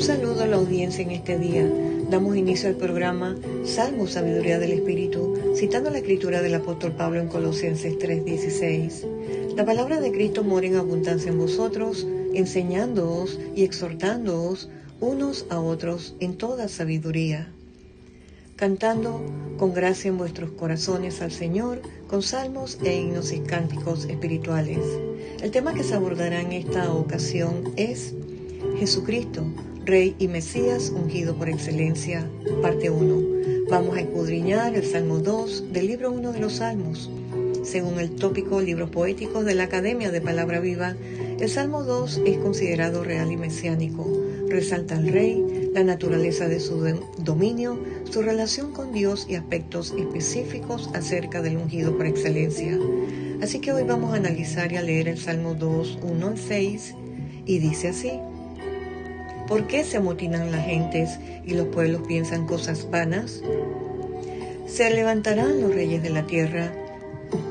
Un saludo a la audiencia en este día. Damos inicio al programa Salmo, Sabiduría del Espíritu, citando la escritura del apóstol Pablo en Colosenses 3:16. La palabra de Cristo mora en abundancia en vosotros, enseñándoos y exhortándoos unos a otros en toda sabiduría, cantando con gracia en vuestros corazones al Señor, con salmos e himnos y cánticos espirituales. El tema que se abordará en esta ocasión es Jesucristo, Rey y Mesías ungido por excelencia, parte 1. Vamos a escudriñar el Salmo 2 del libro 1 de los Salmos. Según el tópico Libros Poéticos de la Academia de Palabra Viva, el Salmo 2 es considerado real y mesiánico. Resalta al Rey, la naturaleza de su dominio, su relación con Dios y aspectos específicos acerca del ungido por excelencia. Así que hoy vamos a analizar y a leer el Salmo 2, 1 al 6, y dice así: ¿Por qué se amotinan las gentes y los pueblos piensan cosas vanas? Se levantarán los reyes de la tierra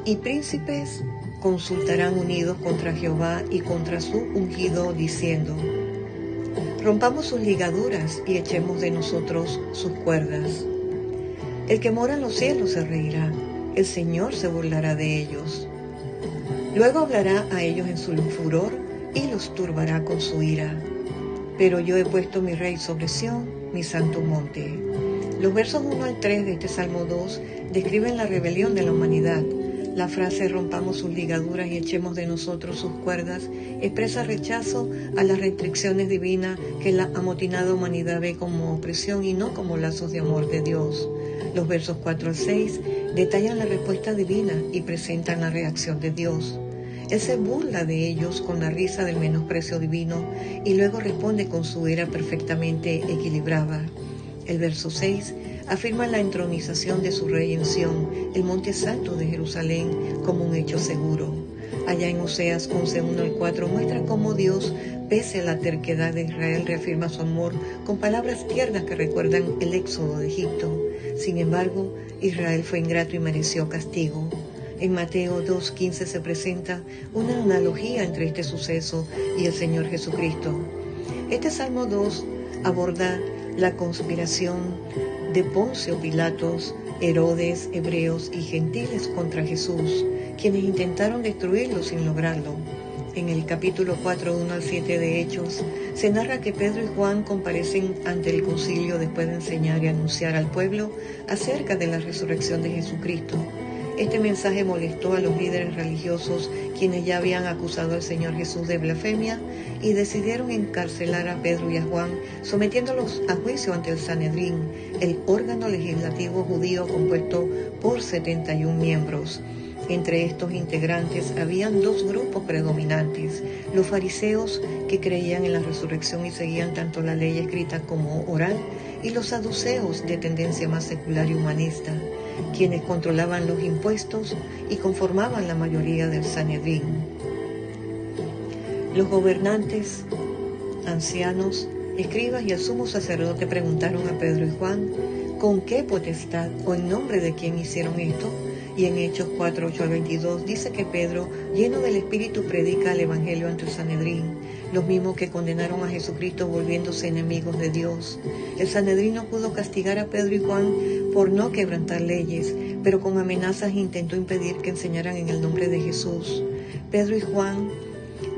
y príncipes consultarán unidos contra Jehová y contra su ungido, diciendo: rompamos sus ligaduras y echemos de nosotros sus cuerdas. El que mora en los cielos se reirá, el Señor se burlará de ellos. Luego hablará a ellos en su furor y los turbará con su ira. Pero yo he puesto mi rey sobre Sión, mi santo monte. Los versos 1 al 3 de este Salmo 2 describen la rebelión de la humanidad. La frase rompamos sus ligaduras y echemos de nosotros sus cuerdas expresa rechazo a las restricciones divinas que la amotinada humanidad ve como opresión y no como lazos de amor de Dios. Los versos 4 al 6 detallan la respuesta divina y presentan la reacción de Dios. Él se burla de ellos con la risa del menosprecio divino y luego responde con su ira perfectamente equilibrada. El verso 6 afirma la entronización de su rey en Sión, el monte santo de Jerusalén, como un hecho seguro. Allá en Oseas 11, 1 al 4 muestra cómo Dios, pese a la terquedad de Israel, reafirma su amor con palabras tiernas que recuerdan el éxodo de Egipto. Sin embargo, Israel fue ingrato y mereció castigo. En Mateo 2:15 se presenta una analogía entre este suceso y el Señor Jesucristo. Este Salmo 2 aborda la conspiración de Poncio Pilatos, Herodes, hebreos y gentiles contra Jesús, quienes intentaron destruirlo sin lograrlo. En el capítulo 4, 1 al 7 de Hechos, se narra que Pedro y Juan comparecen ante el concilio después de enseñar y anunciar al pueblo acerca de la resurrección de Jesucristo. Este mensaje molestó a los líderes religiosos, quienes ya habían acusado al Señor Jesús de blasfemia y decidieron encarcelar a Pedro y a Juan, sometiéndolos a juicio ante el Sanedrín, el órgano legislativo judío compuesto por 71 miembros. Entre estos integrantes habían dos grupos predominantes: los fariseos, que creían en la resurrección y seguían tanto la ley escrita como oral, y los saduceos, de tendencia más secular y humanista, quienes controlaban los impuestos y conformaban la mayoría del Sanedrín. Los gobernantes, ancianos, escribas y el sumo sacerdote preguntaron a Pedro y Juan con qué potestad o en nombre de quién hicieron esto. Y en Hechos 4, 8 al 22 dice que Pedro, lleno del Espíritu, predica el Evangelio ante el Sanedrín, los mismos que condenaron a Jesucristo volviéndose enemigos de Dios. El Sanedrín no pudo castigar a Pedro y Juan por no quebrantar leyes, pero con amenazas intentó impedir que enseñaran en el nombre de Jesús. Pedro y Juan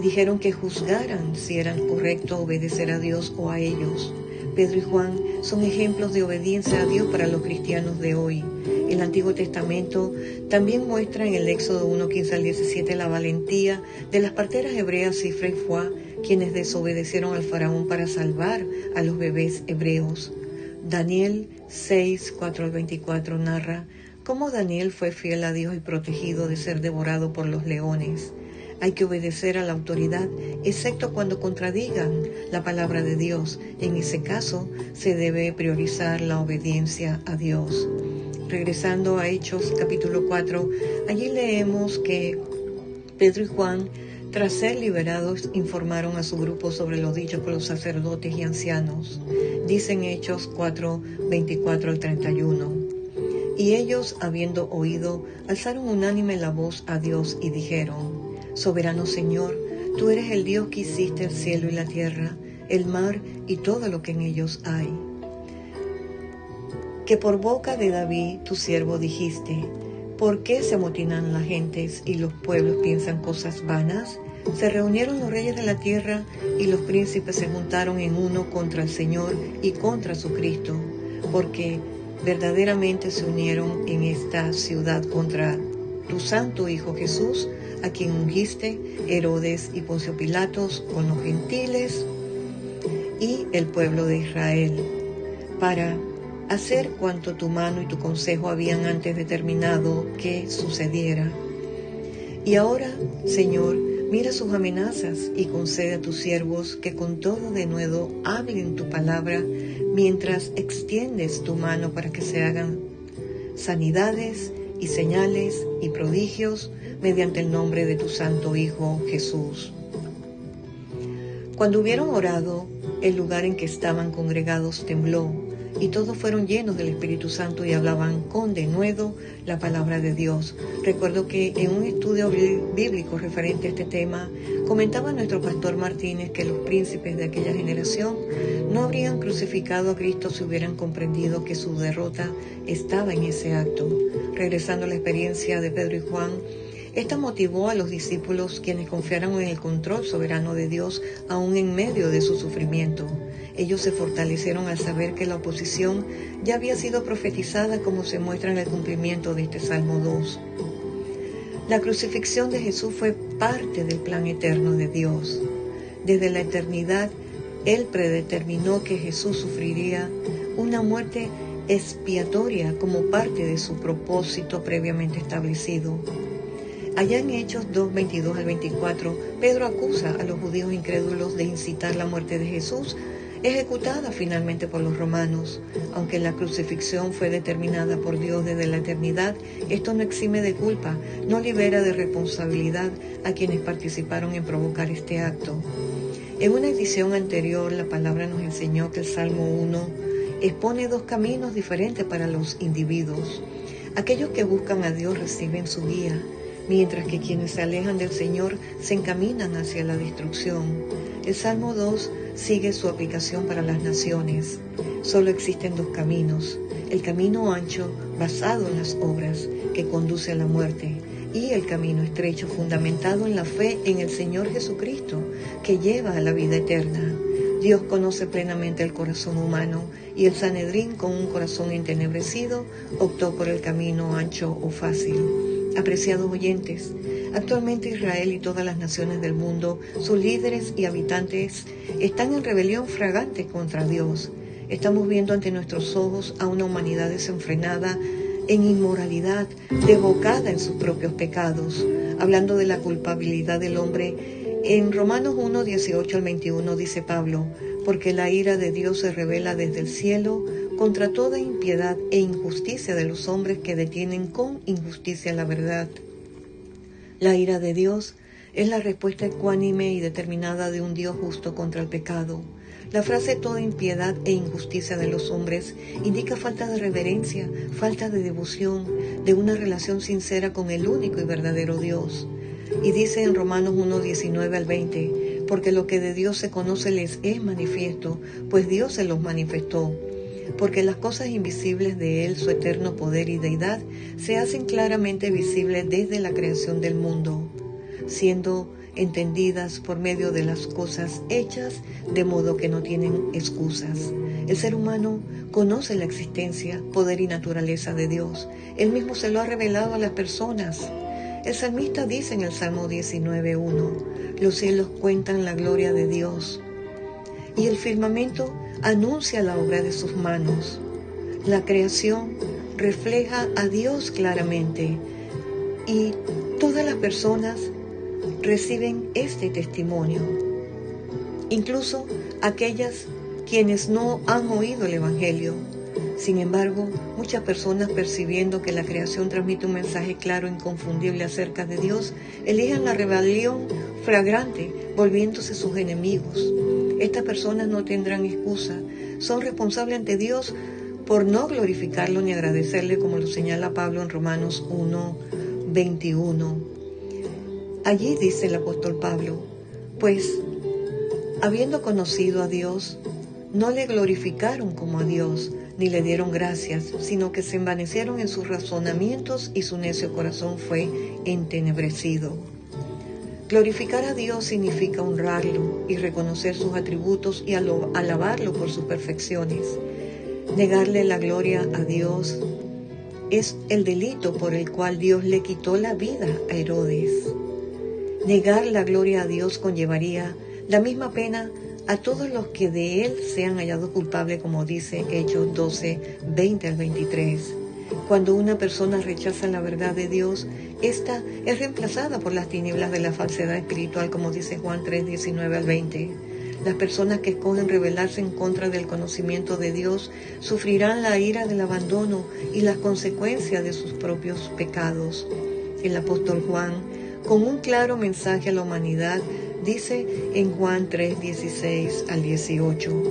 dijeron que juzgaran si era correcto obedecer a Dios o a ellos. Pedro y Juan son ejemplos de obediencia a Dios para los cristianos de hoy. El Antiguo Testamento también muestra en el Éxodo 1, 15 al 17 la valentía de las parteras hebreas Sifra y Fuá, quienes desobedecieron al faraón para salvar a los bebés hebreos. Daniel 6, 4 al 24 narra cómo Daniel fue fiel a Dios y protegido de ser devorado por los leones. Hay que obedecer a la autoridad, excepto cuando contradigan la palabra de Dios. En ese caso, se debe priorizar la obediencia a Dios. Regresando a Hechos capítulo 4, allí leemos que Pedro y Juan, tras ser liberados, informaron a su grupo sobre lo dicho por los sacerdotes y ancianos. Dicen Hechos 4, 24 al 31. Y ellos, habiendo oído, alzaron unánime la voz a Dios y dijeron: Soberano Señor, tú eres el Dios que hiciste el cielo y la tierra, el mar y todo lo que en ellos hay. Que por boca de David, tu siervo, dijiste: ¿por qué se amotinan las gentes y los pueblos piensan cosas vanas? Se reunieron los reyes de la tierra y los príncipes se juntaron en uno contra el Señor y contra su Cristo, porque verdaderamente se unieron en esta ciudad contra tu santo Hijo Jesús, a quien ungiste, Herodes y Poncio Pilatos, con los gentiles y el pueblo de Israel, para hacer cuanto tu mano y tu consejo habían antes determinado que sucediera. Y ahora, Señor, mira sus amenazas y concede a tus siervos que con todo denuedo hablen tu palabra, mientras extiendes tu mano para que se hagan sanidades y señales y prodigios mediante el nombre de tu santo Hijo Jesús. Cuando hubieron orado, el lugar en que estaban congregados tembló, y todos fueron llenos del Espíritu Santo y hablaban con denuedo la palabra de Dios. Recuerdo que en un estudio bíblico referente a este tema, comentaba nuestro pastor Martínez que los príncipes de aquella generación no habrían crucificado a Cristo si hubieran comprendido que su derrota estaba en ese acto. Regresando a la experiencia de Pedro y Juan, esta motivó a los discípulos, quienes confiaron en el control soberano de Dios aún en medio de su sufrimiento. Ellos se fortalecieron al saber que la oposición ya había sido profetizada, como se muestra en el cumplimiento de este Salmo 2. La crucifixión de Jesús fue parte del plan eterno de Dios. Desde la eternidad, Él predeterminó que Jesús sufriría una muerte expiatoria como parte de su propósito previamente establecido. Allá en Hechos 2, 22 al 24, Pedro acusa a los judíos incrédulos de incitar la muerte de Jesús, ejecutada finalmente por los romanos. Aunque la crucifixión fue determinada por Dios desde la eternidad, esto no exime de culpa, no libera de responsabilidad a quienes participaron en provocar este acto. En una edición anterior, la palabra nos enseñó que el Salmo 1 expone dos caminos diferentes para los individuos. Aquellos que buscan a Dios reciben su guía, mientras que quienes se alejan del Señor se encaminan hacia la destrucción. El Salmo 2 sigue su aplicación para las naciones. Solo existen dos caminos: el camino ancho, basado en las obras, que conduce a la muerte, y el camino estrecho, fundamentado en la fe en el Señor Jesucristo, que lleva a la vida eterna. Dios conoce plenamente el corazón humano, y el Sanedrín, con un corazón entenebrecido, optó por el camino ancho o fácil. Apreciados oyentes, actualmente Israel y todas las naciones del mundo, sus líderes y habitantes, están en rebelión fragante contra Dios. Estamos viendo ante nuestros ojos a una humanidad desenfrenada en inmoralidad, desbocada en sus propios pecados. Hablando de la culpabilidad del hombre, en Romanos 1, 18 al 21 dice Pablo: porque la ira de Dios se revela desde el cielo contra toda impiedad e injusticia de los hombres que detienen con injusticia la verdad. La ira de Dios es la respuesta ecuánime y determinada de un Dios justo contra el pecado. La frase toda impiedad e injusticia de los hombres indica falta de reverencia, falta de devoción, de una relación sincera con el único y verdadero Dios. Y dice en Romanos 1, 19 al 20, porque lo que de Dios se conoce les es manifiesto, pues Dios se los manifestó. Porque las cosas invisibles de Él, su eterno poder y deidad, se hacen claramente visibles desde la creación del mundo, siendo entendidas por medio de las cosas hechas, de modo que no tienen excusas. El ser humano conoce la existencia, poder y naturaleza de Dios. Él mismo se lo ha revelado a las personas. El salmista dice en el Salmo 19:1, los cielos cuentan la gloria de Dios, y el firmamento anuncia la obra de sus manos. La creación refleja a Dios claramente, y todas las personas reciben este testimonio, incluso aquellas quienes no han oído el Evangelio. Sin embargo, muchas personas, percibiendo que la creación transmite un mensaje claro e inconfundible acerca de Dios, eligen la rebelión flagrante, volviéndose sus enemigos. Estas personas no tendrán excusa, son responsables ante Dios por no glorificarlo ni agradecerle, como lo señala Pablo en Romanos 1, 21. Allí dice el apóstol Pablo: pues habiendo conocido a Dios, no le glorificaron como a Dios, ni le dieron gracias, sino que se envanecieron en sus razonamientos y su necio corazón fue entenebrecido. Glorificar a Dios significa honrarlo y reconocer sus atributos y alabarlo por sus perfecciones. Negarle la gloria a Dios es el delito por el cual Dios le quitó la vida a Herodes. Negar la gloria a Dios conllevaría la misma pena a todos los que de él sean hallados culpables, como dice Hechos 12, 20 al 23. Cuando una persona rechaza la verdad de Dios, esta es reemplazada por las tinieblas de la falsedad espiritual, como dice Juan 3, 19 al 20. Las personas que escogen rebelarse en contra del conocimiento de Dios sufrirán la ira del abandono y las consecuencias de sus propios pecados. El apóstol Juan, con un claro mensaje a la humanidad, dice en Juan 3, 16 al 18,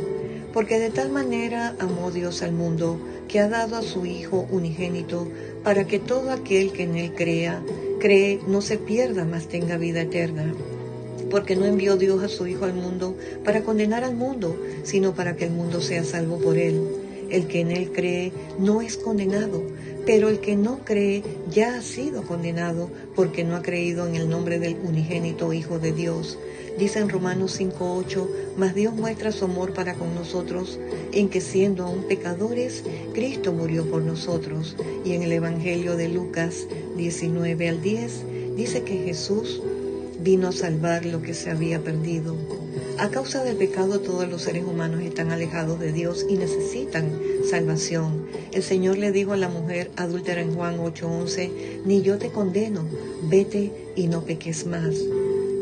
porque de tal manera amó Dios al mundo, que ha dado a su Hijo unigénito, para que todo aquel que en él cree, no se pierda, mas tenga vida eterna. Porque no envió Dios a su Hijo al mundo para condenar al mundo, sino para que el mundo sea salvo por él. El que en él cree no es condenado, pero el que no cree ya ha sido condenado, porque no ha creído en el nombre del unigénito Hijo de Dios. Dice en Romanos 5:8, mas Dios muestra su amor para con nosotros, en que siendo aún pecadores, Cristo murió por nosotros. Y en el Evangelio de Lucas 19 al 10, dice que Jesús vino a salvar lo que se había perdido. A causa del pecado, todos los seres humanos están alejados de Dios y necesitan salvación. El Señor le dijo a la mujer adúltera en Juan 8:11, ni yo te condeno, vete y no peques más.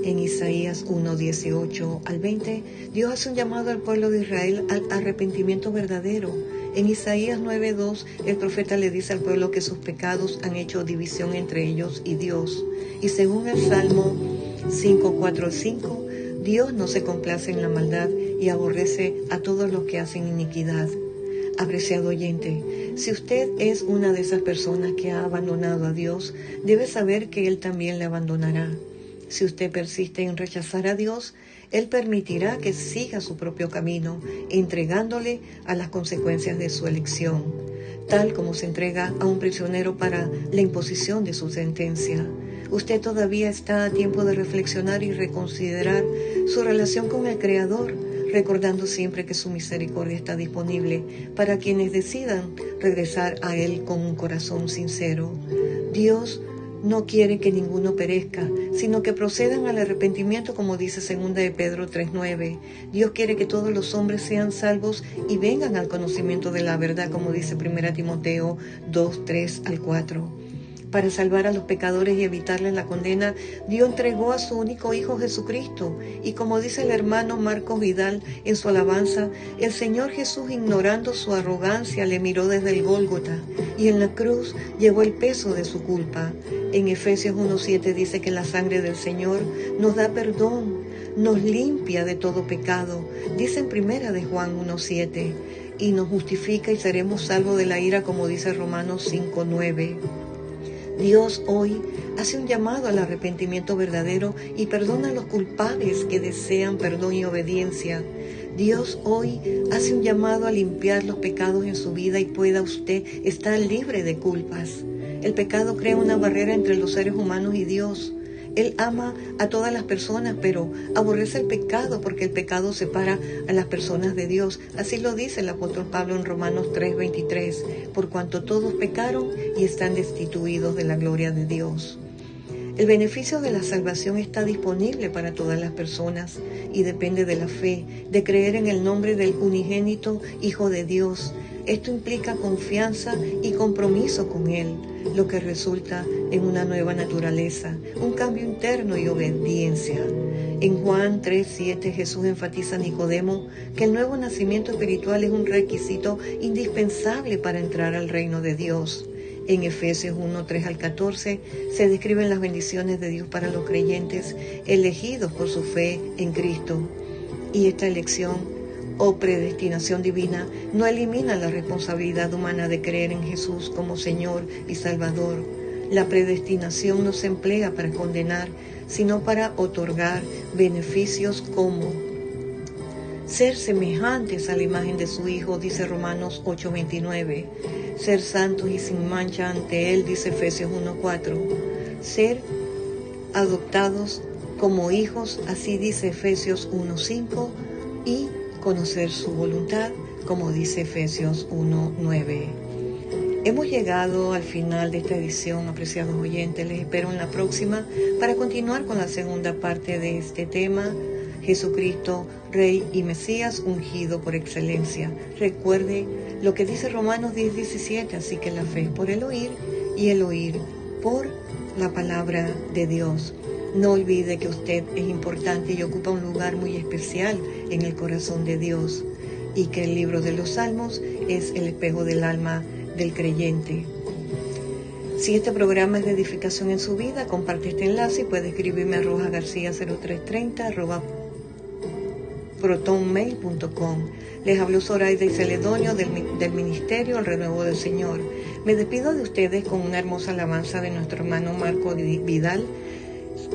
En Isaías 1:18 al 20, Dios hace un llamado al pueblo de Israel al arrepentimiento verdadero. En Isaías 9:2, el profeta le dice al pueblo que sus pecados han hecho división entre ellos y Dios. Y según el Salmo 5:4-5, Dios no se complace en la maldad y aborrece a todos los que hacen iniquidad. Apreciado oyente, si usted es una de esas personas que ha abandonado a Dios, debe saber que Él también le abandonará. Si usted persiste en rechazar a Dios, Él permitirá que siga su propio camino, entregándole a las consecuencias de su elección, tal como se entrega a un prisionero para la imposición de su sentencia. Usted todavía está a tiempo de reflexionar y reconsiderar su relación con el Creador, recordando siempre que su misericordia está disponible para quienes decidan regresar a Él con un corazón sincero. Dios no quiere que ninguno perezca, sino que procedan al arrepentimiento, como dice 2 de Pedro 3:9. Dios quiere que todos los hombres sean salvos y vengan al conocimiento de la verdad, como dice 1 Timoteo 2:3 al 4. Para salvar a los pecadores y evitarles la condena, Dios entregó a su único Hijo Jesucristo. Y como dice el hermano Marcos Vidal en su alabanza, el Señor Jesús, ignorando su arrogancia, le miró desde el Gólgota y en la cruz llevó el peso de su culpa. En Efesios 1:7 dice que la sangre del Señor nos da perdón, nos limpia de todo pecado. Dice en 1 de Juan 1:7, y nos justifica y seremos salvos de la ira, como dice Romanos 5:9. Dios hoy hace un llamado al arrepentimiento verdadero y perdona a los culpables que desean perdón y obediencia. Dios hoy hace un llamado a limpiar los pecados en su vida y pueda usted estar libre de culpas. El pecado crea una barrera entre los seres humanos y Dios. Él ama a todas las personas, pero aborrece el pecado porque el pecado separa a las personas de Dios. Así lo dice el apóstol Pablo en Romanos 3:23, por cuanto todos pecaron y están destituidos de la gloria de Dios. El beneficio de la salvación está disponible para todas las personas y depende de la fe, de creer en el nombre del unigénito Hijo de Dios. Esto implica confianza y compromiso con Él, lo que resulta en una nueva naturaleza, un cambio interno y obediencia. En Juan 3:7 Jesús enfatiza a Nicodemo que el nuevo nacimiento espiritual es un requisito indispensable para entrar al reino de Dios. En Efesios 1:3 al 14 se describen las bendiciones de Dios para los creyentes elegidos por su fe en Cristo. Y esta elección o predestinación divina no elimina la responsabilidad humana de creer en Jesús como Señor y Salvador. La predestinación no se emplea para condenar, sino para otorgar beneficios como ser semejantes a la imagen de su Hijo, dice Romanos 8:29, ser santos y sin mancha ante Él, dice Efesios 1:4, ser adoptados como hijos, así dice Efesios 1:5, y conocer su voluntad, como dice Efesios 1:9. Hemos llegado al final de esta edición, apreciados oyentes. Les espero en la próxima para continuar con la segunda parte de este tema, Jesucristo, Rey y Mesías, ungido por excelencia. Recuerde lo que dice Romanos 10:17, así que la fe es por el oír y el oír por la palabra de Dios. No olvide que usted es importante y ocupa un lugar muy especial en el corazón de Dios, y que el libro de los Salmos es el espejo del alma del creyente. Si este programa es de edificación en su vida, comparte este enlace y puede escribirme a rojagarcia0330 @protonmail.com. Les habló Zoraida y Celedonio del Ministerio El Renuevo del Señor. Me despido de ustedes con una hermosa alabanza de nuestro hermano Marco Vidal,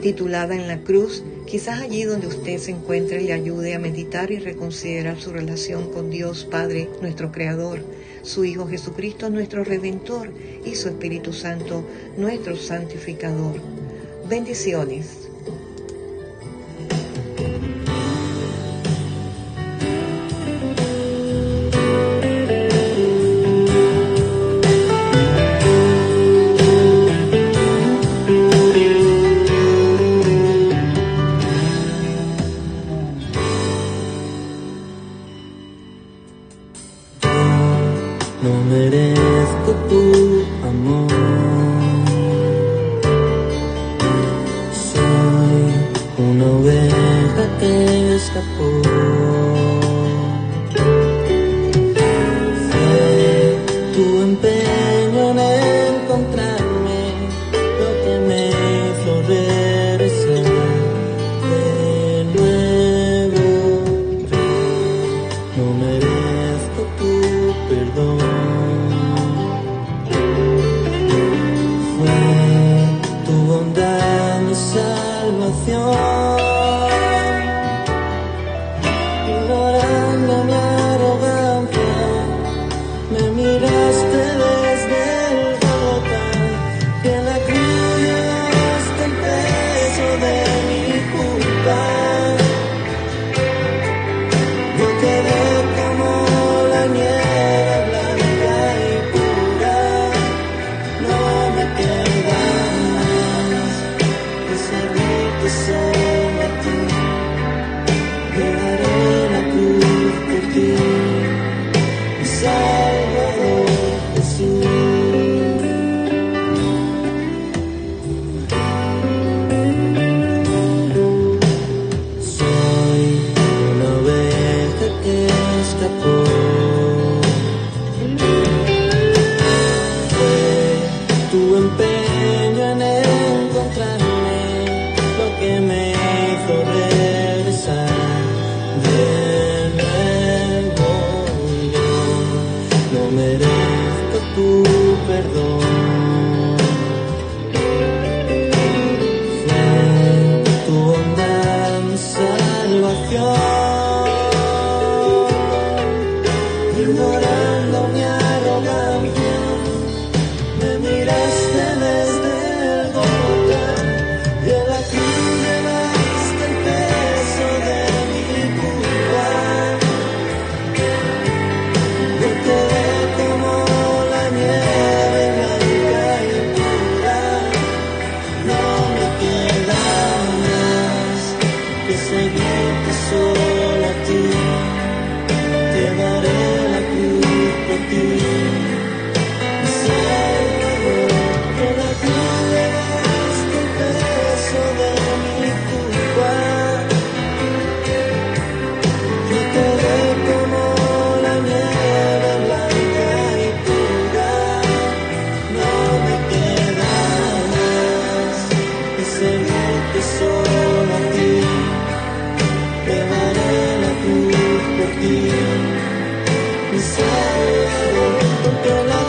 titulada En la Cruz. Quizás allí donde usted se encuentre le ayude a meditar y reconsiderar su relación con Dios Padre, nuestro Creador, su Hijo Jesucristo, nuestro Redentor, y su Espíritu Santo, nuestro Santificador. Bendiciones. No merezco tu amor, soy una oveja que escapó. Fue tu empeño en encontrarme lo que me hizo regresar de nuevo. No merezco tu perdón. Ignorando mi arrogancia, me miraste desde el Gólgota, y en la cruz llevaste el peso de mi culpa. Yo quedé como la nieve blanca y pura, no me queda más que servirte solo a ti. Llevaré la cruz por ti, mi Salvador Jesús. Soy una oveja que escapó. Fue tu empeño en encontrarme lo que me hizo regresar. De nuevo yo no merezco tu perdón. Fue tu bondad mi salvación. Ignorando mi arrogancia, me miraste desde el Gólgota, y en la cruz llevaste el peso de mi culpa. Yo quedé como la nieve blanca y pura, no me queda más que seguirte solo a ti. Llevaré la cruz por ti, mi Salvador. En la cruz llevaste el peso de mi culpa. Yo quedé como la nieve blanca y pura, no me queda más que seguirte solo a ti. Llevaré la cruz por ti, mi Salvador, porque la